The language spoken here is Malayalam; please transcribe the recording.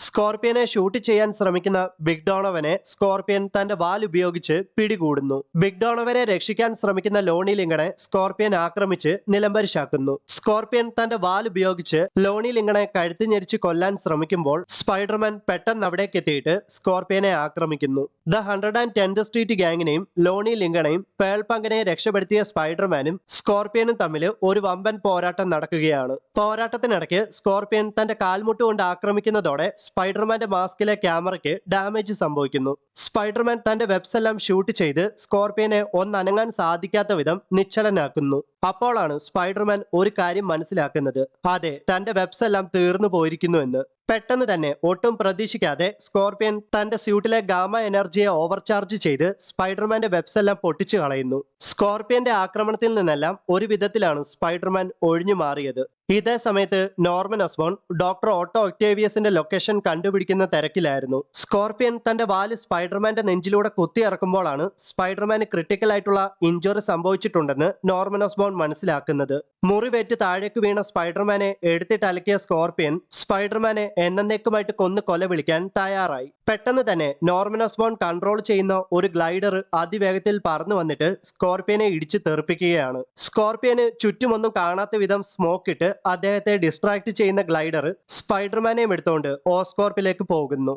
സ്കോർപിയനെ ഷൂട്ട് ചെയ്യാൻ ശ്രമിക്കുന്ന ബിഗ് ഡോണവനെ സ്കോർപിയൻ തന്റെ വാൽ ഉപയോഗിച്ച് പിടികൂടുന്നു. ബിഗ് ഡോണവനെ രക്ഷിക്കാൻ ശ്രമിക്കുന്ന ലോണി ലിങ്കണെ സ്കോർപിയൻ ആക്രമിച്ച് നിലംപരിശാക്കുന്നു. സ്കോർപിയൻ തന്റെ വാൽ ഉപയോഗിച്ച് ലോണി ലിങ്കണെ കഴുത്ത് ഞെരിച്ച് കൊല്ലാൻ ശ്രമിക്കുമ്പോൾ സ്പൈഡർമാൻ പെട്ടെന്ന് അവിടേക്ക് എത്തിയിട്ട് സ്കോർപിയനെ ആക്രമിക്കുന്നു. ദ 110th സ്ട്രീറ്റ് ഗാങ്ങിനെയും ലോണി ലിങ്കണയും പേൾ പങ്കിനെ രക്ഷപ്പെടുത്തിയ സ്പൈഡർമാനും സ്കോർപിയനും തമ്മിൽ ഒരു വമ്പൻ പോരാട്ടം നടക്കുകയാണ്. പോരാട്ടത്തിനിടയ്ക്ക് സ്കോർപിയൻ തന്റെ കാൽമുട്ട് കൊണ്ട് ആക്രമിക്കുന്നതോടെ സ്പൈഡർമാന്റെ മാസ്കിലെ ക്യാമറയ്ക്ക് ഡാമേജ് സംഭവിക്കുന്നു. സ്പൈഡർമാൻ തന്റെ വെബ്സ് എല്ലാം ഷൂട്ട് ചെയ്ത് സ്കോർപിയനെ ഒന്നനങ്ങാൻ സാധിക്കാത്ത വിധം നിശ്ചലനാക്കുന്നു. അപ്പോഴാണ് സ്പൈഡർമാൻ ഒരു കാര്യം മനസ്സിലാക്കുന്നത്. അതെ, തന്റെ വെബ്സ് എല്ലാം തീർന്നു പോയിരിക്കുന്നു എന്ന്. പെട്ടെന്ന് തന്നെ ഒട്ടും പ്രതീക്ഷിക്കാതെ സ്കോർപിയൻ തന്റെ സ്യൂട്ടിലെ ഗാമ എനർജിയെ ഓവർചാർജ് ചെയ്ത് സ്പൈഡർമാന്റെ വെബ്സ് എല്ലാം പൊട്ടിച്ചു കളയുന്നു. സ്കോർപിയന്റെ ആക്രമണത്തിൽ നിന്നെല്ലാം ഒരു വിധത്തിലാണ് സ്പൈഡർമാൻ ഒഴിഞ്ഞു മാറിയത്. ഇതേ സമയത്ത് നോർമൻ ഓസ്ബോൺ ഡോക്ടർ ഓട്ടോ ഒക്ടേവിയസിന്റെ ലൊക്കേഷൻ കണ്ടുപിടിക്കുന്ന തിരക്കിലായിരുന്നു. സ്കോർപിയൻ തന്റെ വാല് സ്പൈഡർമാന്റെ നെഞ്ചിലൂടെ കുത്തിയിറക്കുമ്പോഴാണ് സ്പൈഡർമാന് ക്രിട്ടിക്കൽ ആയിട്ടുള്ള ഇഞ്ചുറി സംഭവിച്ചിട്ടുണ്ടെന്ന് നോർമൻ ഓസ്ബോൺ മനസ്സിലാക്കുന്നത്. മുറിവേറ്റ് താഴേക്ക് വീണ സ്പൈഡർമാനെ എടുത്തിട്ട് അലക്കിയ സ്കോർപിയൻ സ്പൈഡർമാനെ എന്നേക്കുമായിട്ട് കൊന്നു കൊല വിളിക്കാൻ തയ്യാറായി. പെട്ടെന്ന് തന്നെ നോർമൻ ഓസ്ബോൺ കൺട്രോൾ ചെയ്യുന്ന ഒരു ഗ്ലൈഡർ അതിവേഗത്തിൽ പറന്നു വന്നിട്ട് സ്കോർപിയനെ ഇടിച്ചു തെറിപ്പിക്കുകയാണ്. സ്കോർപിയന് ചുറ്റുമൊന്നും കാണാത്ത വിധം സ്മോക്ക് ഇട്ട് അദ്ദേഹത്തെ ഡിസ്ട്രാക്ട് ചെയ്യുന്ന ഗ്ലൈഡർ സ്പൈഡർമാനെയും എടുത്തുകൊണ്ട് ഓസ്കോർപ്പിലേക്ക് പോകുന്നു.